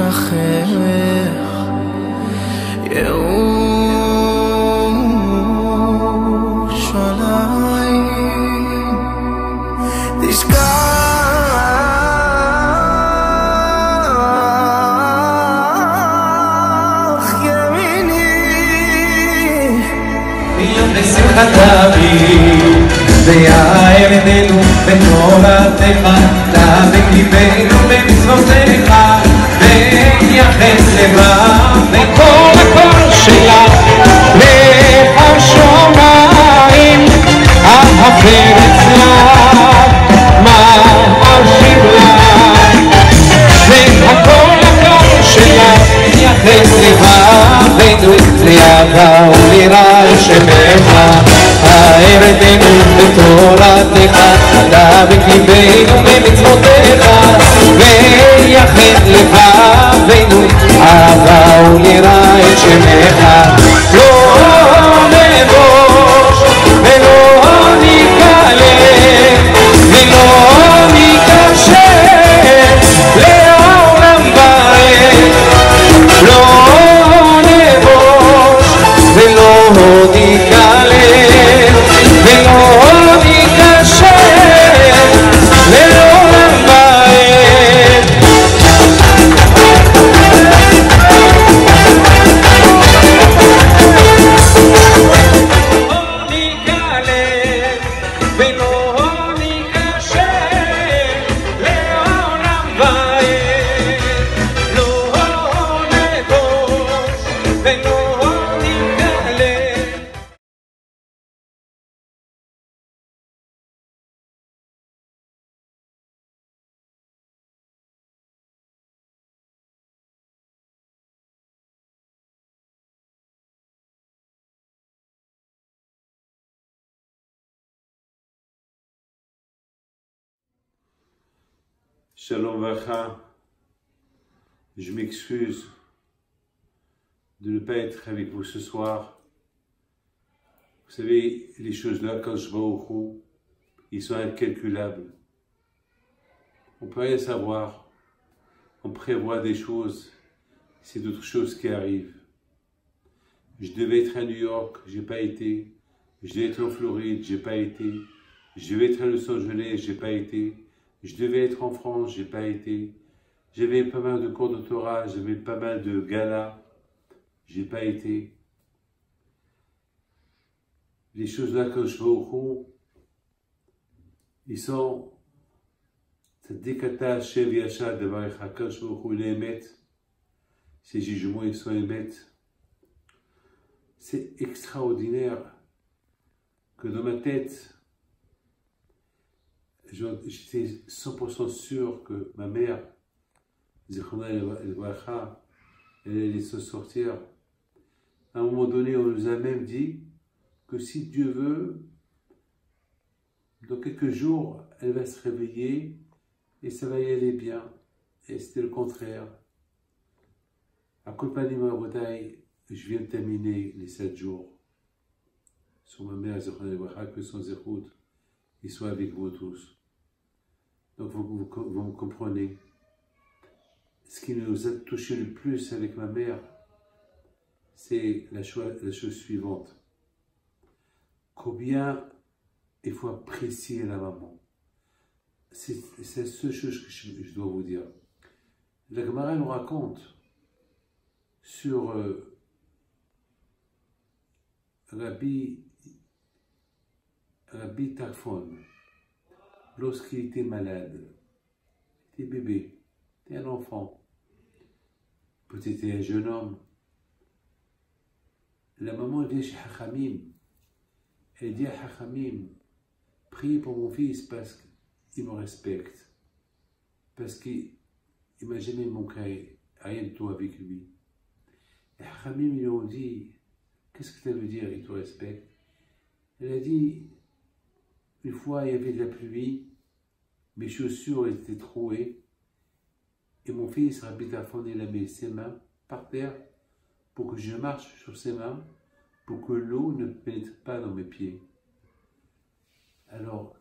אשכחך ירושלים תשכח ימיני ביום לשמחת אביב ויערנו בתורתך דבק ליבנו במצוותיך וייחס לבב בכל הקול שלך לך השמיים על הפרץ לך מה אשיב לך והכל הקול שלך ייחס לבבנו לאהבה וליראה שמך הערתנו בתורתך דבק ליבנו במצוותיך וייחד לבבנו אהבה וליראה את שמך לא נבוש ולא ניכלם ולא ניכשל לעולם ועד לא נבוש ולא ניכלם ולא ניכשל לעולם ועד Shalom Vacha, je m'excuse de ne pas être avec vous ce soir. Vous savez, les choses-là, quand je vais au trou, ils sont incalculables. On ne peut rien savoir, on prévoit des choses, c'est d'autres choses qui arrivent. Je devais être à New York, je n'ai pas été. Je devais être en Floride, je n'ai pas été. Je devais être à Los Angeles, je n'ai pas été. Je devais être en France, j'ai pas été. J'avais pas mal de cours de Torah, j'avais pas mal de galas, j'ai pas été. Les choses là, quand je vais au cours, ils sont Tzadikata Shev Yasha Devarecha. Quand je vais au cours, ils émettent. Ces jugements, ils sont émettent. C'est extraordinaire que dans ma tête, j'étais 100% sûr que ma mère, Zichron el-Bracha, elle allait se sortir. À un moment donné, on nous a même dit que si Dieu veut, dans quelques jours, elle va se réveiller et ça va y aller bien. Et c'était le contraire. À Kolpanim Rabotai, je viens de terminer les 7 jours sur ma mère, Zichron el-Bracha, que son Zechout, il soit avec vous tous. Donc vous me comprenez. Ce qui nous a touché le plus avec ma mère, c'est la chose suivante. Combien il faut apprécier la maman. C'est la seule chose que je dois vous dire. La Gemara nous raconte sur Rabbi Tarfon. Lorsqu'il était malade, il était bébé, il était un enfant, peut-être un jeune homme. La maman vient chez Hachamim, elle dit à Hachamim, priez pour mon fils parce qu'il me respecte, parce qu'il ne m'a jamais manqué rien de tout avec lui. Et Hachamim lui ont dit, qu'est-ce que ça veut dire, il te respecte? Elle a dit, une fois il y avait de la pluie, mes chaussures étaient trouées et mon fils Rabbi Tarfon il a mis ses mains par terre pour que je marche sur ses mains pour que l'eau ne pénètre pas dans mes pieds. Alors,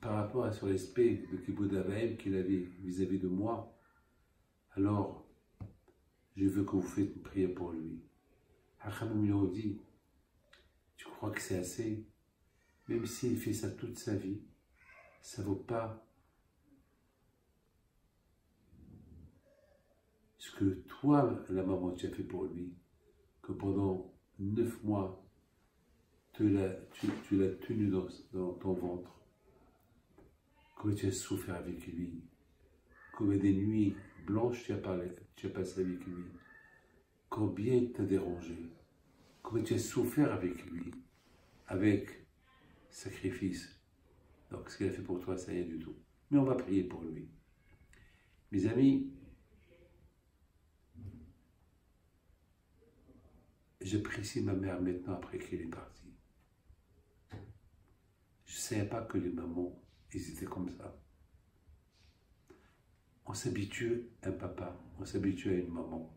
par rapport à ce respect de Kibud Avaim qu'il avait vis-à-vis de moi, alors je veux que vous faites une prière pour lui. Hachamim lui ont dit, tu crois que c'est assez? Même s'il fait ça toute sa vie, ça ne vaut pas ce que toi, la maman, tu as fait pour lui, que pendant 9 mois, tu l'as tenu dans ton ventre, combien tu as souffert avec lui, combien des nuits blanches tu as passé avec lui, combien il t'a dérangé, combien tu as souffert avec lui, avec sacrifice. Donc ce qu'il a fait pour toi, c'est rien du tout. Mais on va prier pour lui. Mes amis, j'apprécie ma mère maintenant après qu'elle est partie. Je ne savais pas que les mamans, ils étaient comme ça. On s'habitue à un papa, on s'habitue à une maman.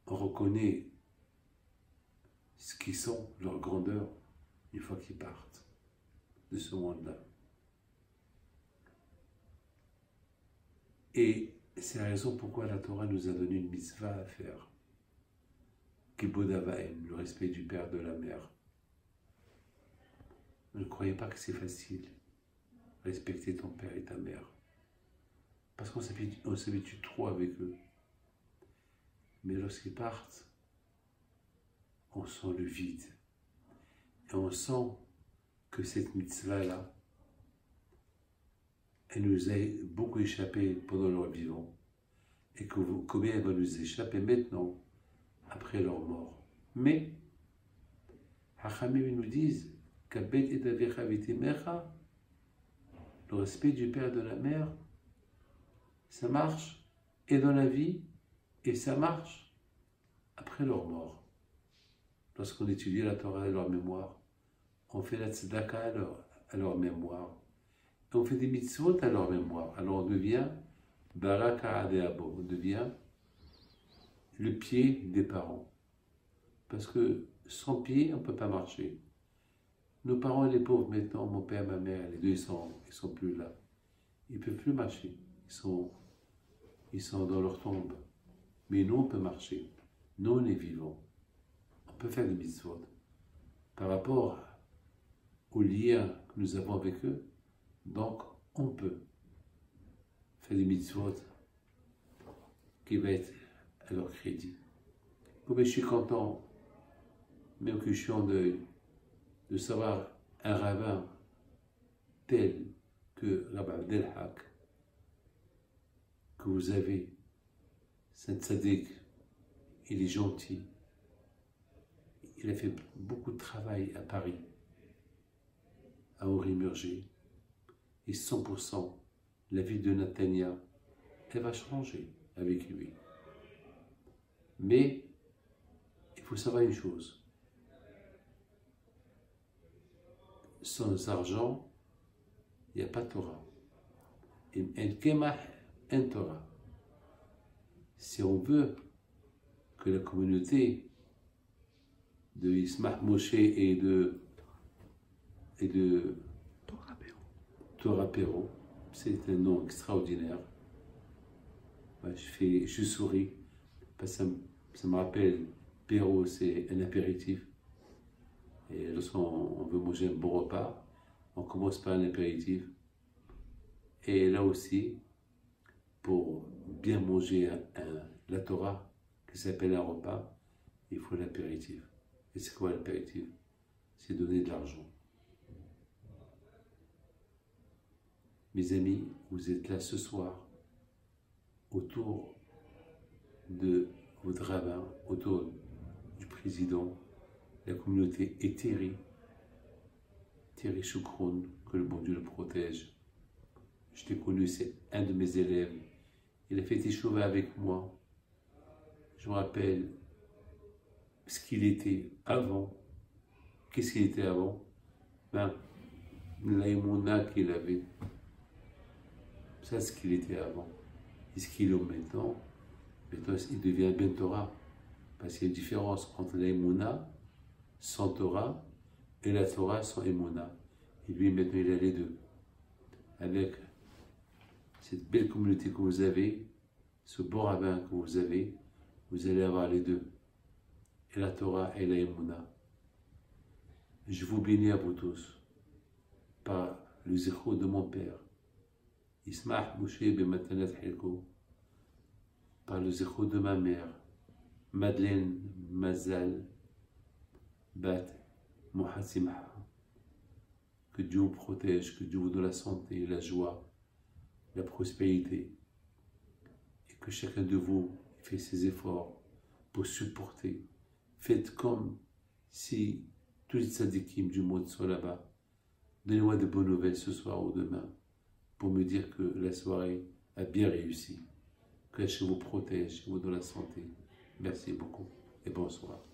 On reconnaît ce qu'ils sont, leur grandeur, une fois qu'ils partent de ce monde-là. Et c'est la raison pourquoi la Torah nous a donné une mitzvah à faire. Kibud Avaim, le respect du père, de la mère. Ne croyez pas que c'est facile, respecter ton père et ta mère. Parce qu'on s'habitue trop avec eux. Mais lorsqu'ils partent, on sent le vide. Et on sent que cette mitzvah-là, elle nous a beaucoup échappé pendant leur vivant. Et que combien elle va nous échapper maintenant, après leur mort. Mais, Hachamim nous disent, Kabet et Avecha v'timecha, le respect du père et de la mère, ça marche et dans la vie, et ça marche après leur mort. Lorsqu'on étudie la Torah à leur mémoire, on fait la tzedaka à leur mémoire, et on fait des mitzvot à leur mémoire. Alors on devient Baraka Adeabo, on devient le pied des parents. Parce que sans pied, on ne peut pas marcher. Nos parents, les pauvres maintenant, mon père, ma mère, les deux, ils sont plus là. Ils ne peuvent plus marcher. Ils sont dans leur tombe. Mais nous, on peut marcher. Nous, on est vivants. On peut faire des mitzvot. Par rapport au lien que nous avons avec eux, donc on peut faire des mitzvot qui va être à leur crédit. Comme je suis content, même que je suis en deuil, de savoir un rabbin tel que Rabbi Abdelhak, que vous avez, c'est un tzaddik, il est gentil, il a fait beaucoup de travail à Paris, à Henri-Murger, et 100%, la vie de Natania, elle va changer avec lui. Mais, il faut savoir une chose, sans argent, il n'y a pas de Torah. Torah. Si on veut que la communauté de Ismah Moshe et de Torah Perro, c'est un nom extraordinaire. Je souris, parce que ça me rappelle, Perro c'est un apéritif. Et lorsqu'on veut manger un bon repas, on commence par un apéritif. Et là aussi, pour bien manger la Torah, qui s'appelle un repas, il faut l'apéritif. Et c'est quoi l'apéritif? C'est donner de l'argent. Mes amis, vous êtes là ce soir, autour de votre rabbin, autour du président, la communauté est Thierry Choukroun, que le bon Dieu le protège. Je t'ai connu, c'est un de mes élèves. Il a fait Teshuvah avec moi. Je me rappelle ce qu'il était avant. Qu'est-ce qu'il était avant? L'aïmouna qu'il avait. Ça, ce qu'il était avant. Et ce qu'il est maintenant, il devient Ben Torah. Parce qu'il y a une différence entre l'aïmouna sans Torah et la Torah sans Emouna. Et lui, maintenant, il a les deux. Avec cette belle communauté que vous avez, ce beau rabbin que vous avez, vous allez avoir les deux, et la Torah et la Emouna. Je vous bénis à vous tous, par le zéro de mon père, Ismah Moshe ben Matanat Helko, par le zéro de ma mère, Madeleine Mazal Bat Mohat Simha. Que Dieu vous protège, que Dieu vous donne la santé, la joie, la prospérité, et que chacun de vous fait ses efforts pour supporter. Faites comme si tous les tzadikim du monde sont là-bas. Donnez-moi de bonnes nouvelles ce soir ou demain pour me dire que la soirée a bien réussi. Que Dieu vous protège, vous donne la santé. Merci beaucoup et bonsoir.